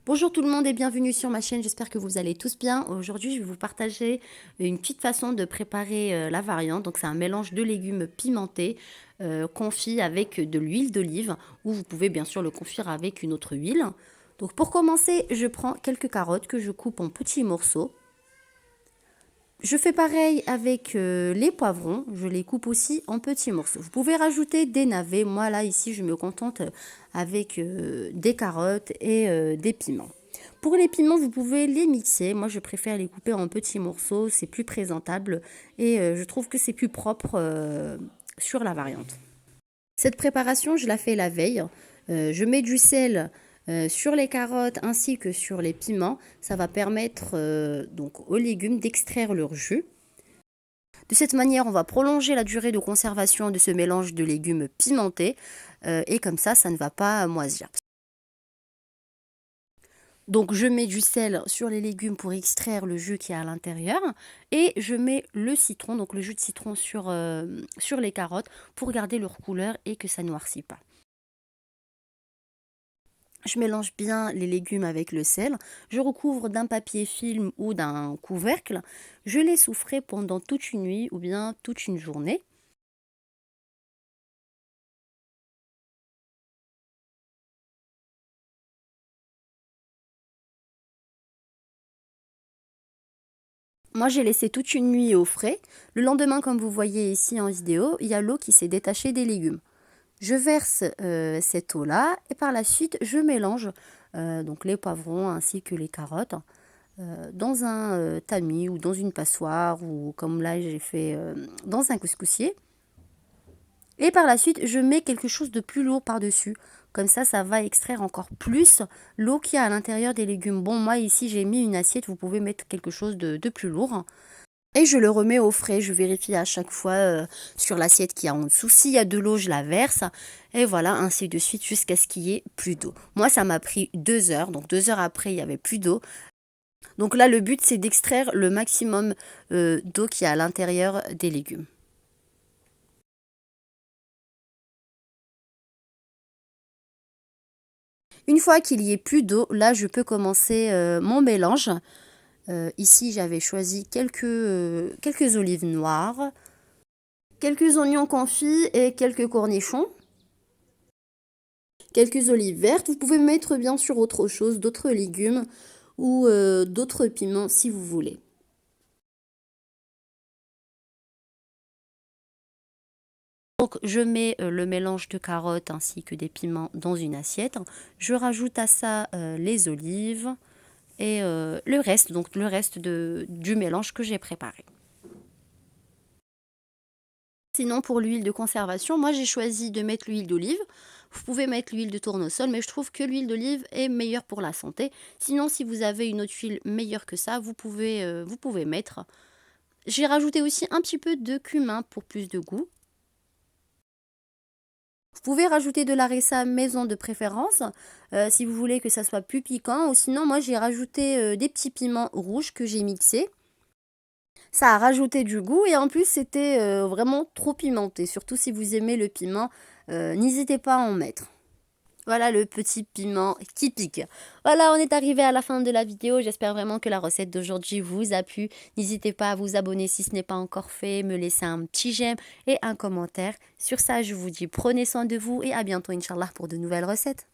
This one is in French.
Bonjour tout le monde et bienvenue sur ma chaîne, j'espère que vous allez tous bien. Aujourd'hui je vais vous partager une petite façon de préparer la variante. Donc c'est un mélange de légumes pimentés confit avec de l'huile d'olive ou vous pouvez bien sûr le confire avec une autre huile. Donc pour commencer je prends quelques carottes que je coupe en petits morceaux. Je fais pareil avec les poivrons, je les coupe aussi en petits morceaux. Vous pouvez rajouter des navets, moi là ici je me contente avec des carottes et des piments. Pour les piments, vous pouvez les mixer, moi je préfère les couper en petits morceaux, c'est plus présentable et je trouve que c'est plus propre sur la variante. Cette préparation, je la fais la veille. Je mets du sel sur les carottes ainsi que sur les piments. Ça va permettre donc aux légumes d'extraire leur jus. De cette manière, on va prolonger la durée de conservation de ce mélange de légumes pimentés et comme ça ne va pas moisir. Donc je mets du sel sur les légumes pour extraire le jus qui est à l'intérieur et je mets le citron, donc le jus de citron sur les carottes pour garder leur couleur et que ça ne noircit pas. Je mélange bien les légumes avec le sel, je recouvre d'un papier film ou d'un couvercle, je les souffrais pendant toute une nuit ou bien toute une journée. Moi, j'ai laissé toute une nuit au frais. Le lendemain, comme vous voyez ici en vidéo, il y a l'eau qui s'est détachée des légumes. Je verse cette eau-là et par la suite, je mélange donc les poivrons ainsi que les carottes dans un tamis ou dans une passoire ou comme là, j'ai fait dans un couscoussier. Et par la suite, je mets quelque chose de plus lourd par-dessus. Comme ça va extraire encore plus l'eau qu'il y a à l'intérieur des légumes. Bon, moi ici, j'ai mis une assiette. Vous pouvez mettre quelque chose de plus lourd. Et je le remets au frais. Je vérifie à chaque fois sur l'assiette qu'il y a en dessous. S'il y a de l'eau, je la verse. Et voilà, ainsi de suite jusqu'à ce qu'il y ait plus d'eau. Moi, ça m'a pris 2 heures. Donc 2 heures après, il n'y avait plus d'eau. Donc là, le but, c'est d'extraire le maximum d'eau qu'il y a à l'intérieur des légumes. Une fois qu'il y ait plus d'eau, là je peux commencer mon mélange. Ici j'avais choisi quelques olives noires, quelques oignons confits et quelques cornichons, quelques olives vertes. Vous pouvez mettre bien sûr autre chose, d'autres légumes ou d'autres piments si vous voulez. Donc je mets le mélange de carottes ainsi que des piments dans une assiette. Je rajoute à ça les olives et le reste, donc le reste du mélange que j'ai préparé. Sinon, pour l'huile de conservation, moi j'ai choisi de mettre l'huile d'olive. Vous pouvez mettre l'huile de tournesol, mais je trouve que l'huile d'olive est meilleure pour la santé. Sinon, si vous avez une autre huile meilleure que ça, vous pouvez mettre. J'ai rajouté aussi un petit peu de cumin pour plus de goût. Vous pouvez rajouter de la harissa maison de préférence, si vous voulez que ça soit plus piquant. Ou sinon, moi j'ai rajouté des petits piments rouges que j'ai mixés. Ça a rajouté du goût et en plus c'était vraiment trop pimenté. Surtout si vous aimez le piment, n'hésitez pas à en mettre. Voilà le petit piment qui pique. Voilà, on est arrivé à la fin de la vidéo. J'espère vraiment que la recette d'aujourd'hui vous a plu. N'hésitez pas à vous abonner si ce n'est pas encore fait, me laisser un petit j'aime et un commentaire. Sur ça, je vous dis prenez soin de vous et à bientôt, Inch'Allah, pour de nouvelles recettes.